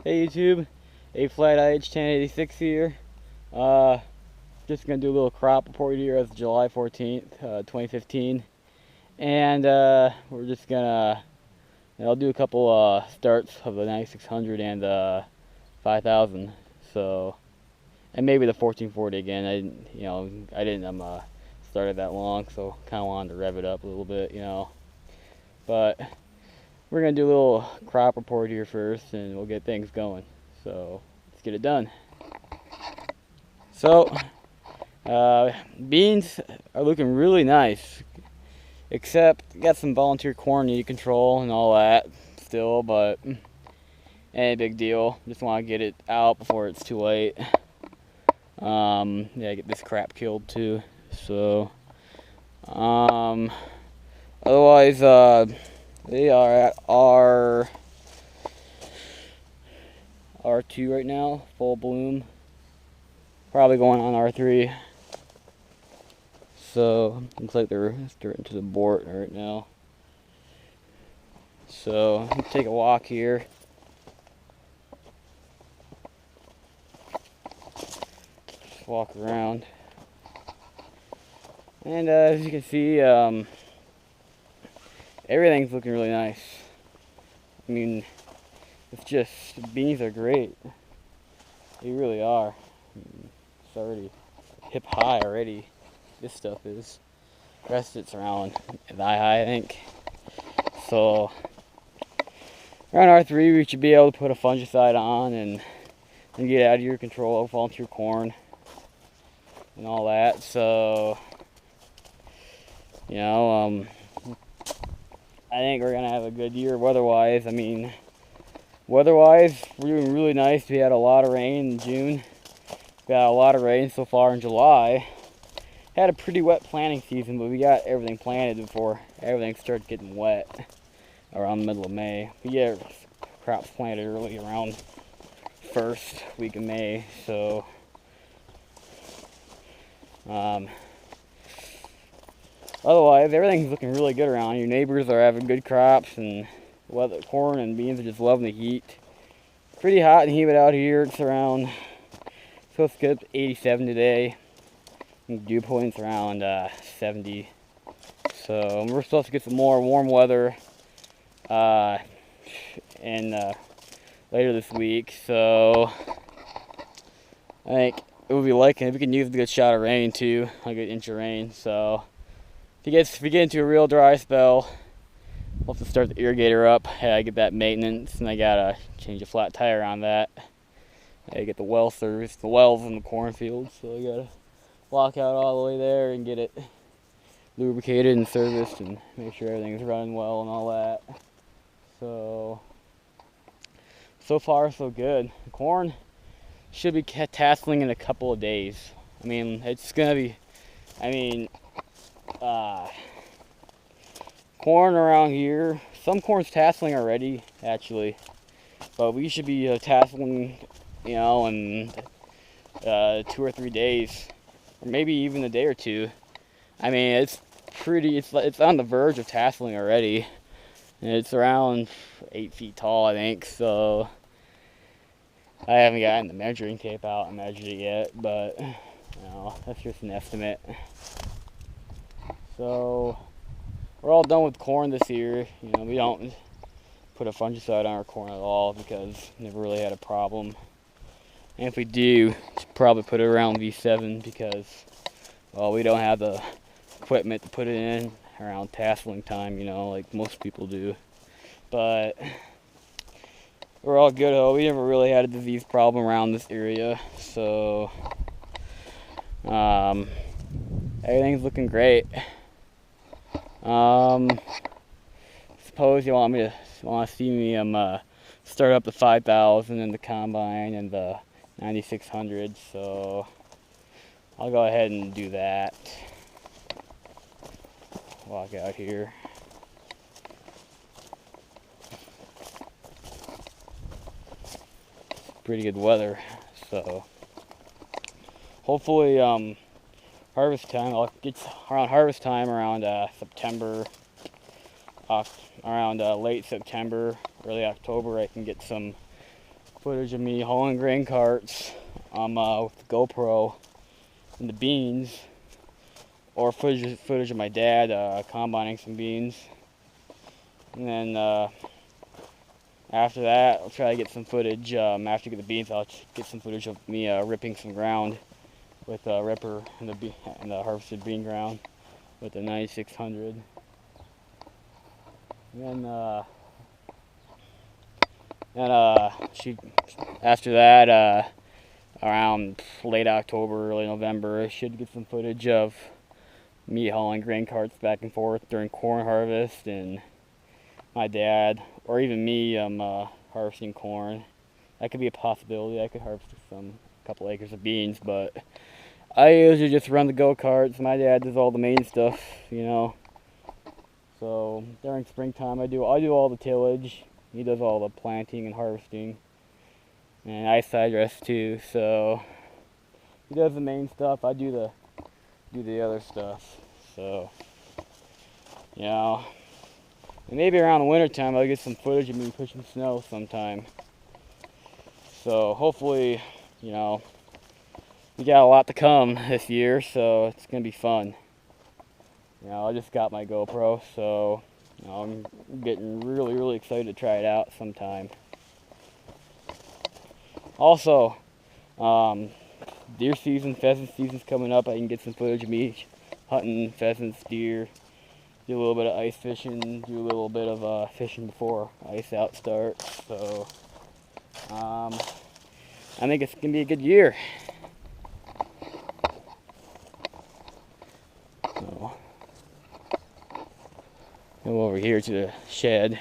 Hey YouTube, A-Flat IH1086 here. Just gonna do a little crop report here as July 14th, 2015. And we're just gonna, I'll do a couple starts of the 9600 and 5000. So, and maybe the 1440 again. I didn't start it that long, so kind of wanted to rev it up a little bit, But we're gonna do a little crop report here first, and we'll get things going. So let's get it done. So beans are looking really nice, except got some volunteer corn you control and all that still, but ain't a big deal. Just want to get it out before it's too late. Yeah, get this crap killed too. So otherwise they are at R2 right now, full bloom. Probably going on R3. So looks like they're starting to abort right now. So take a walk here. Just walk around. And as you can see, everything's looking really nice. I mean, it's just, beans are great. They really are. It's already hip high already. This stuff is. The rest of it's around thigh high, I think. So, around R3, we should be able to put a fungicide on and get out of your control, fall into your corn and all that. So, I think we're gonna have a good year weather-wise. I mean, weather-wise, we're doing really nice. We had a lot of rain in June. Got a lot of rain so far in July. Had a pretty wet planting season, but we got everything planted before everything started getting wet around the middle of May. We get crops planted early around first week of May, so otherwise, everything's looking really good around. Your neighbors are having good crops, and weather, corn and beans are just loving the heat. Pretty hot and humid out here. It's around, supposed to get up to 87 today. And dew points around 70. So we're supposed to get some more warm weather later this week. So I think it would be liking if we can use a good shot of rain too, like an inch of rain. So if we get into a real dry spell, we'll have to start the irrigator up. I get that maintenance, and I gotta change a flat tire on that. I get the well serviced, the wells in the cornfield, so I gotta walk out all the way there and get it lubricated and serviced and make sure everything's running well and all that. So far so good. The corn should be tasseling in a couple of days. I mean, it's gonna be, corn around here, some corn's tasseling already actually, but we should be tasseling, in 2 or 3 days, or maybe even a day or two. I mean, it's on the verge of tasseling already, and it's around 8 feet tall, I think. So I haven't gotten the measuring tape out and measured it yet, but that's just an estimate. So we're all done with corn this year. We don't put a fungicide on our corn at all because we never really had a problem. And if we do, should probably put it around V7 because, well, we don't have the equipment to put it in around tasseling time, like most people do. But we're all good though. We never really had a disease problem around this area, so everything's looking great. Suppose you want to see me start up the 5000 and the combine and the 9600, so I'll go ahead and do that. Walk out here. Pretty good weather, so hopefully harvest time, around September, around late September, early October, I can get some footage of me hauling grain carts with the GoPro and the beans, or footage of my dad combining some beans. And then after that, I'll try to get some footage. After I get the beans, I'll get some footage of me ripping some ground with a ripper and the harvested bean ground with the 9600. And then after that, around late October, early November, I should get some footage of me hauling grain carts back and forth during corn harvest, and my dad, or even me, harvesting corn. That could be a possibility. I could harvest a couple acres of beans, but I usually just run the go-karts. My dad does all the main stuff, you know. So during springtime, I do all the tillage. He does all the planting and harvesting, and I side dress too. So he does the main stuff. I do the other stuff. So, you know, and maybe around the winter time I'll get some footage of me pushing snow sometime. So hopefully, you know, we got a lot to come this year, so it's gonna be fun. You know, I just got my GoPro, so you know, I'm getting really excited to try it out sometime. Also, deer season, pheasant season's coming up. I can get some footage of me hunting pheasants, deer, do a little bit of ice fishing, do a little bit of fishing before ice out starts. So I think it's gonna be a good year. So go over here to the shed.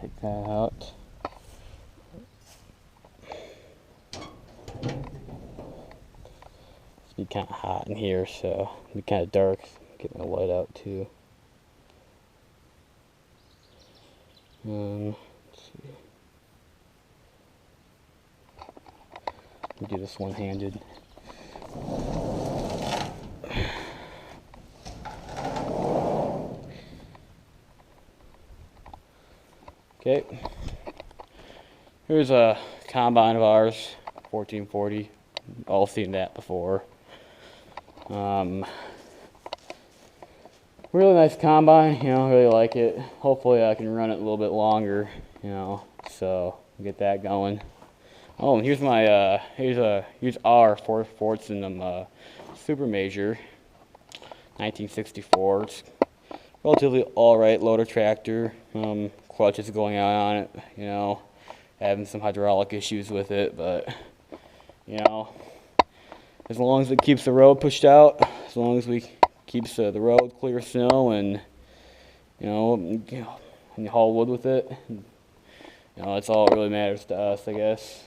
Take that out. It's be kind of hot in here, so it'll be kind of dark. Get my light out too. Let's see. Let me do this one-handed. Okay, here's a combine of ours, 1440. All seen that before. Really nice combine, you know, really like it. Hopefully I can run it a little bit longer, you know, so get that going. Oh, and here's my here's our Fordson Super Major, 1964. It's relatively alright loader tractor. Clutch is going out on it, you know, having some hydraulic issues with it, but you know, as long as it keeps the road pushed out, as long as we keeps the road clear of snow, and you know, and you haul wood with it, and, you know, that's all that really matters to us, I guess.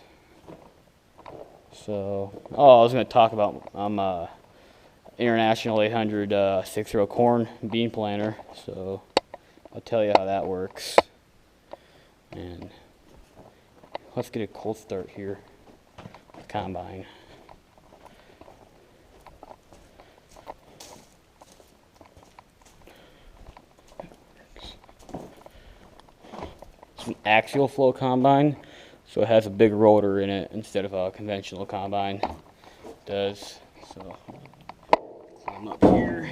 So, oh, I was going to talk about International 800 6-row corn bean planter, so I'll tell you how that works. And let's get a cold start here with the combine. It's an axial flow combine, so it has a big rotor in it instead of a conventional combine does. So climb up here.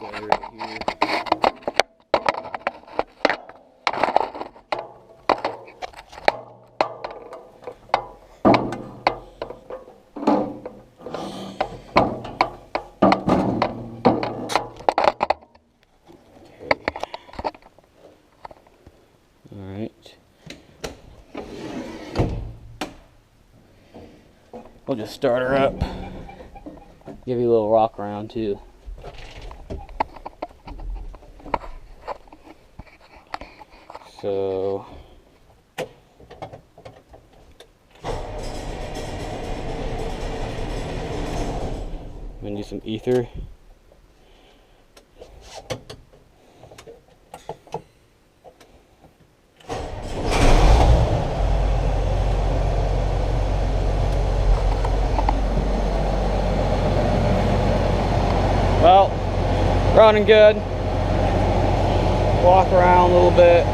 Right here. We'll just start her up. Give you a little rock around too. So I'm gonna do some ether. Running good. Walk around a little bit.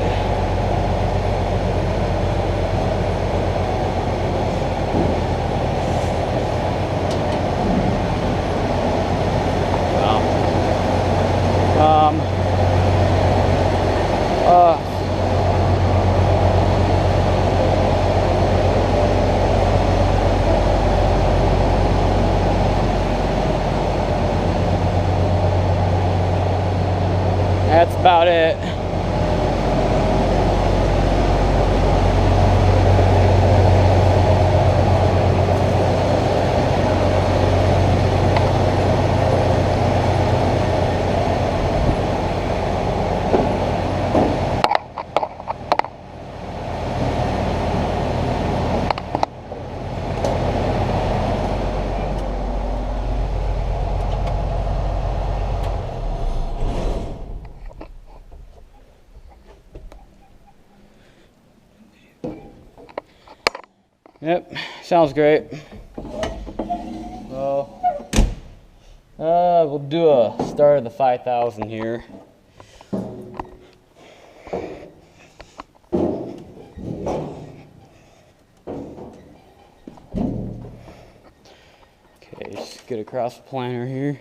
That's about it. Yep, sounds great. Well, we'll do a start of the 5,000 here. Okay, just get across the planer here.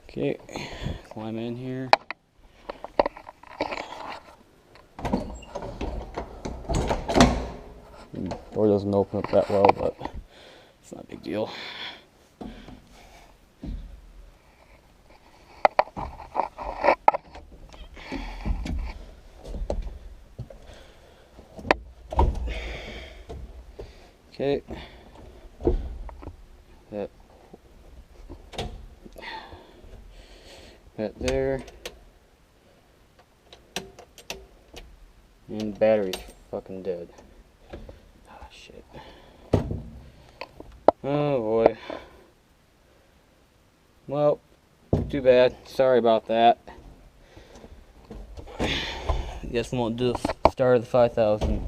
Okay, climb in here. Door doesn't open up that well, but it's not a big deal. Okay. That there. And battery's fucking dead. Ah, shit. Oh boy. Well, too bad. Sorry about that. Guess we won't do the start of the 5,000.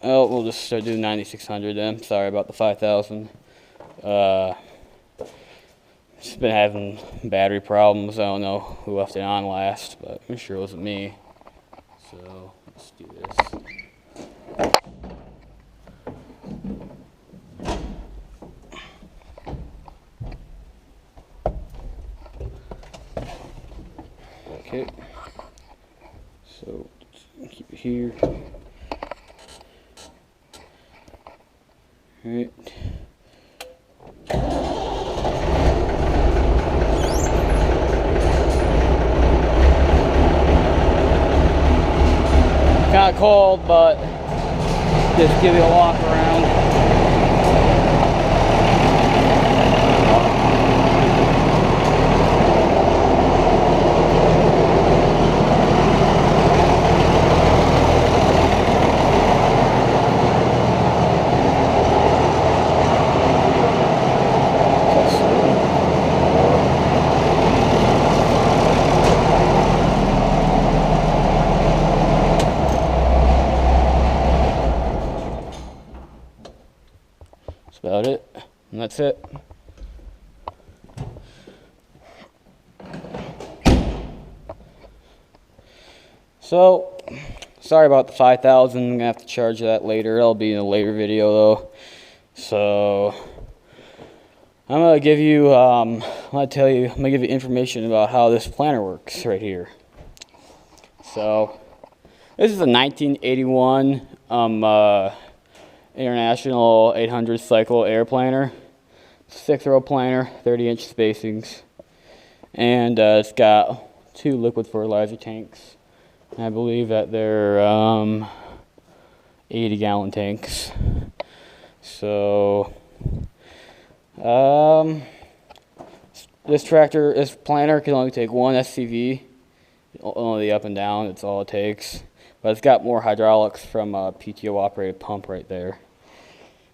Oh, we'll just start doing 9,600 then. Sorry about the 5,000. Just been having battery problems. I don't know who left it on last, but I'm sure it wasn't me. So let's do this. Okay. So keep it here. Alright. Kind of cold, but just give you a walk around. That's about it, and that's it. So, sorry about the 5,000. I'm gonna have to charge that later. That'll be in a later video though. So, I'm gonna give you, I'm gonna give you information about how this planner works right here. So, this is a 1981 International 800 cycle air planner, 6-row planner, 30-inch spacings, and it's got 2 liquid fertilizer tanks. I believe that they're 80-gallon tanks. So this planner can only take 1 SCV, only the up and down. It's all it takes. but it's got more hydraulics from a PTO operated pump right there.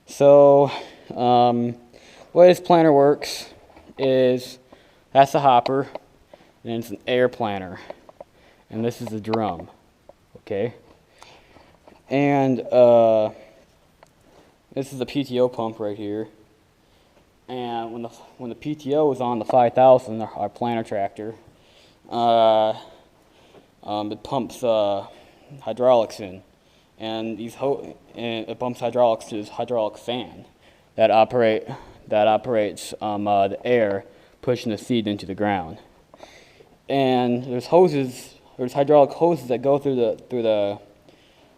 So the way this planter works is that's the hopper, and it's an air planter, and this is the drum. Okay, and this is the PTO pump right here. And when the PTO is on the 5000, our planter tractor, it pumps hydraulics in, and it pumps hydraulics to this hydraulic fan that operates the air pushing the seed into the ground. And there's hydraulic hoses that go through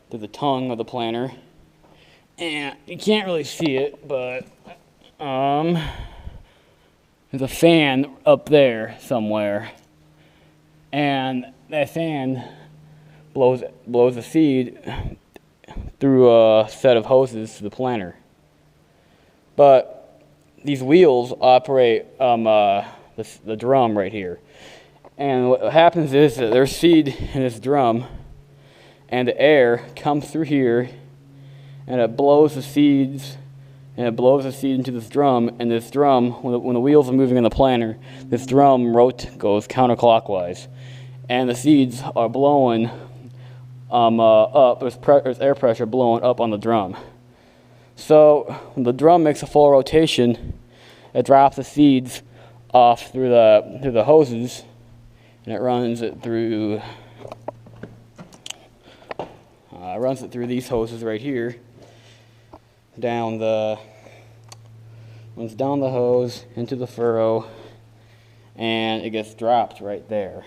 the tongue of the planter, and you can't really see it, but there's a fan up there somewhere, and that fan blows the seed through a set of hoses to the planter. But these wheels operate the drum right here, and what happens is that there's seed in this drum, and the air comes through here, and it blows the seeds. And it blows the seed into this drum, and this drum, when the wheels are moving in the planter, this drum goes counterclockwise, and the seeds are blowing up. There's air pressure blowing up on the drum. So when the drum makes a full rotation, it drops the seeds off through the hoses, and it runs it through these hoses right here. Runs down the hose into the furrow, and it gets dropped right there.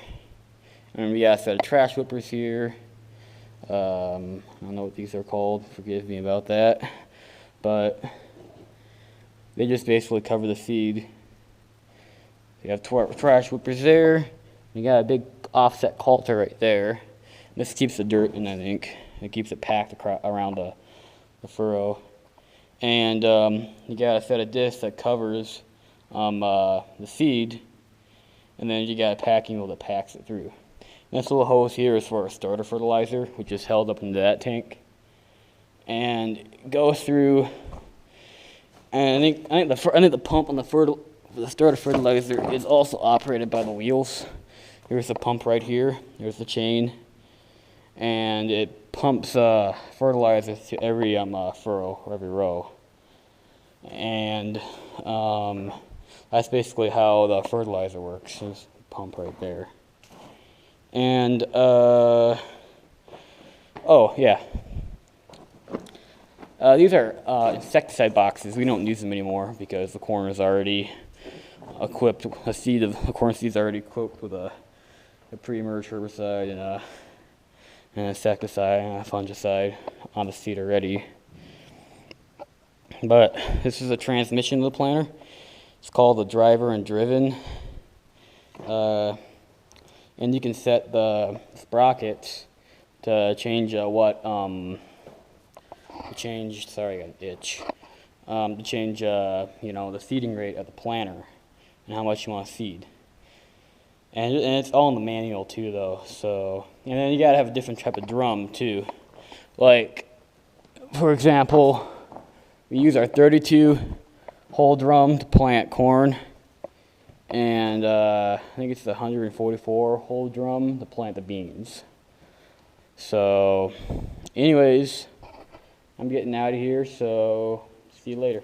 And we got a set of trash whippers here. I don't know what these are called, forgive me about that, but they just basically cover the seed. You have trash whippers there. You got a big offset coulter right there. This keeps the dirt in, I think. It keeps it packed around the furrow. And you got a set of discs that covers the seed, and then you got a packing wheel that packs it through. And this little hose here is for a starter fertilizer, which is held up into that tank, and it goes through. And I think the pump on the starter fertilizer is also operated by the wheels. Here's the pump right here. There's the chain, and it pumps fertilizer to every furrow or every row, and that's basically how the fertilizer works. There's the pump right there. And oh yeah, these are insecticide boxes. We don't use them anymore because the corn is already equipped. The corn seed is already equipped with a pre-emerge herbicide and an insecticide and a fungicide on the seed already. But this is a transmission of the planter. It's called the driver and driven. And you can set the sprockets to change to change the seeding rate of the planter and how much you want to seed. And it's all in the manual too, though. So, and then you gotta have a different type of drum too. Like, for example, we use our 32 hole drum to plant corn, and I think it's the 144 hole drum to plant the beans. So, anyways, I'm getting out of here. So, see you later.